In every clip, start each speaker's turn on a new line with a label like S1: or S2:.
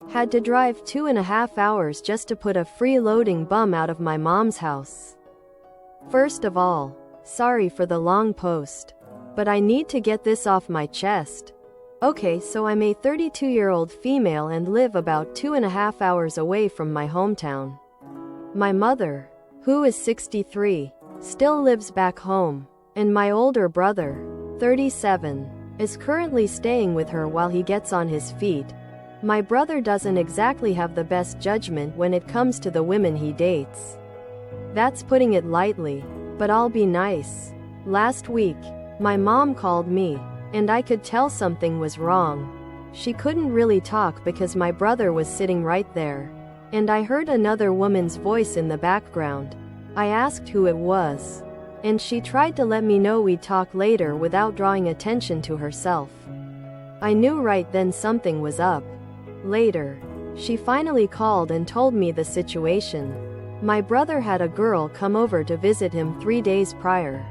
S1: Had to drive 2.5 hours just to put a freeloading bum out of my mom's house. First of all, sorry for the long post, but I need to get this off my chest. Okay, so I'm a 32-year-old female and live about 2.5 hours away from my hometown. My mother, who is 63, still lives back home, and my older brother, 37, is currently staying with her while he gets on his feet. My brother doesn't exactly have the best judgment when it comes to the women he dates. That's putting it lightly, but I'll be nice. Last week, my mom called me, and I could tell something was wrong. She couldn't really talk because my brother was sitting right there, and I heard another woman's voice in the background. I asked who it was, and she tried to let me know we'd talk later without drawing attention to herself. I knew right then something was up. Later, she finally called and told me the situation. My brother had a girl come over to visit him 3 days prior,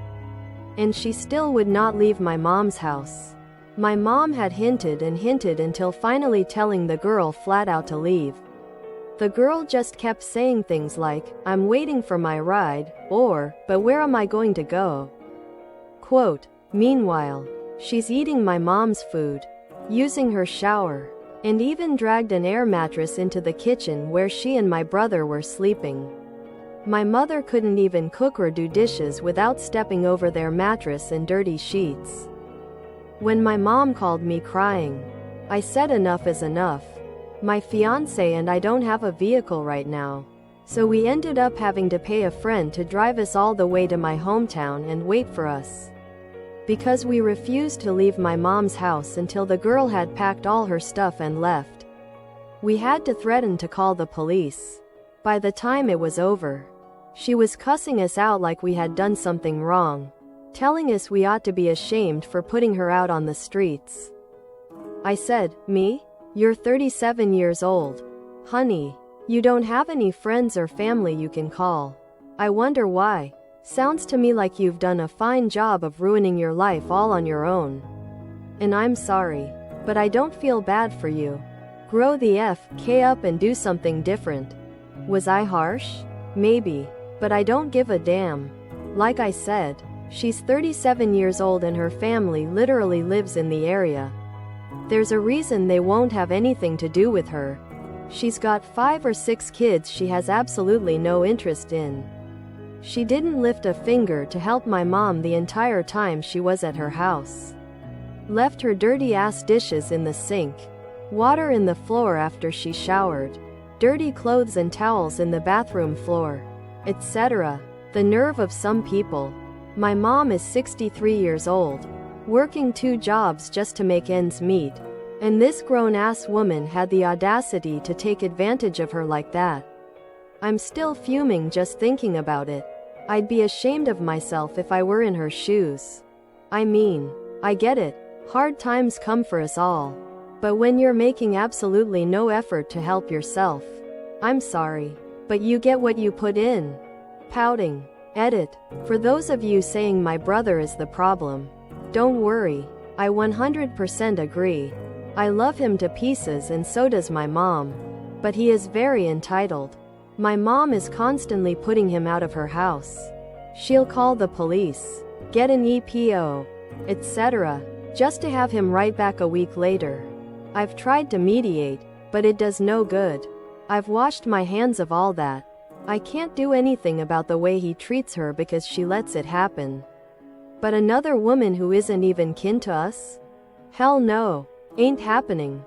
S1: and she still would not leave my mom's house. My mom had hinted and hinted until finally telling the girl flat out to leave. The girl just kept saying things like, "I'm waiting for my ride," or, "But where am I going to go?" Quote, meanwhile, she's eating my mom's food, using her shower, and even dragged an air mattress into the kitchen where she and my brother were sleeping. My mother couldn't even cook or do dishes without stepping over their mattress and dirty sheets. When my mom called me crying, I said enough is enough. My fiance and I don't have a vehicle right now, so we ended up having to pay a friend to drive us all the way to my hometown and wait for us. Because we refused to leave my mom's house until the girl had packed all her stuff and left. We had to threaten to call the police. By the time it was over, she was cussing us out like we had done something wrong, telling us we ought to be ashamed for putting her out on the streets. I said, "Me? You're 37 years old. Honey, you don't have any friends or family you can call. I wonder why. Sounds to me like you've done a fine job of ruining your life all on your own. And I'm sorry, but I don't feel bad for you. Grow the F.K. up and do something different." Was I harsh? Maybe, but I don't give a damn. Like I said, she's 37 years old and her family literally lives in the area. There's a reason they won't have anything to do with her. She's got 5 or 6 kids she has absolutely no interest in. She didn't lift a finger to help my mom the entire time she was at her house. Left her dirty ass dishes in the sink, water in the floor after she showered, dirty clothes and towels in the bathroom floor, etc. The nerve of some people. My mom is 63 years old, working 2 jobs just to make ends meet, and this grown-ass woman had the audacity to take advantage of her like that. I'm still fuming just thinking about it. I'd be ashamed of myself if I were in her shoes. I mean, I get it, hard times come for us all. But when you're making absolutely no effort to help yourself, I'm sorry, but you get what you put in. Pouting. Edit. For those of you saying my brother is the problem, don't worry, I 100% agree. I love him to pieces and so does my mom. But he is very entitled. My mom is constantly putting him out of her house. She'll call the police, get an EPO, etc., just to have him right back a week later. I've tried to mediate, but it does no good. I've washed my hands of all that. I can't do anything about the way he treats her because she lets it happen. But another woman who isn't even kin to us? Hell no, ain't happening.